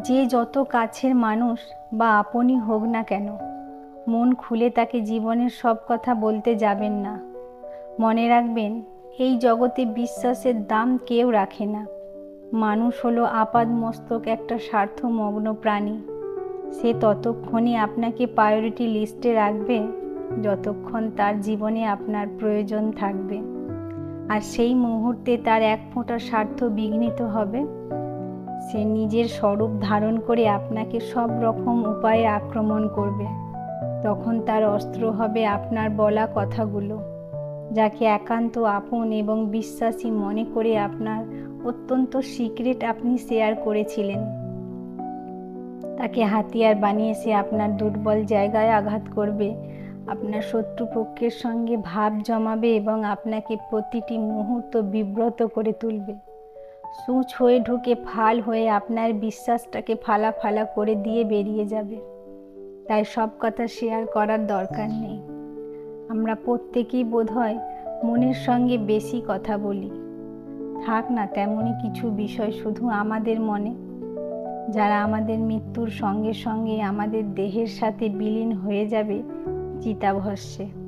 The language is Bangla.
যে যত কাছের মানুষ বা আপনই হোক না কেন, মন খুলে তাকে জীবনের সব কথা বলতে যাবেন না। মনে রাখবেন, এই জগতে বিশ্বাসের দাম কেউ রাখে না। মানুষ হলো আপাদমস্তক একটা স্বার্থমগ্ন প্রাণী। সে ততক্ষণই আপনাকে প্রায়োরিটি লিস্টে রাখবে যতক্ষণ তার জীবনে আপনার প্রয়োজন থাকবে। আর সেই মুহূর্তে তার এক ফোঁটা স্বার্থ বিঘ্নিত হবে, সে নিজের স্বরূপ ধারণ করে আপনাকে সব রকম উপায়ে আক্রমণ করবে। তখন তার অস্ত্র হবে আপনার বলা কথাগুলো, যাকে একান্ত আপন এবং বিশ্বাসী মনে করে আপনার অত্যন্ত সিক্রেট আপনি শেয়ার করেছিলেন। তাকে হাতিয়ার বানিয়ে সে আপনার দুর্বল জায়গায় আঘাত করবে, আপনার শত্রুপক্ষের সঙ্গে ভাব জমাবে এবং আপনাকে প্রতিটি মুহূর্ত বিব্রত করে তুলবে। সূচ হয়ে ঢুকে ফাল হয়ে আপনার বিশ্বাসটাকে ফালা ফালা করে দিয়ে বেরিয়ে যাবে। তাই সব কথা শেয়ার করার দরকার নেই। আমরা প্রত্যেকেই বোধহয় মনের সঙ্গে বেশি কথা বলি। থাক না তেমনই কিছু বিষয় শুধু আমাদের মনে, যারা আমাদের মৃত্যুর সঙ্গে সঙ্গে আমাদের দেহের সাথে বিলীন হয়ে যাবে চিতাভস্মে।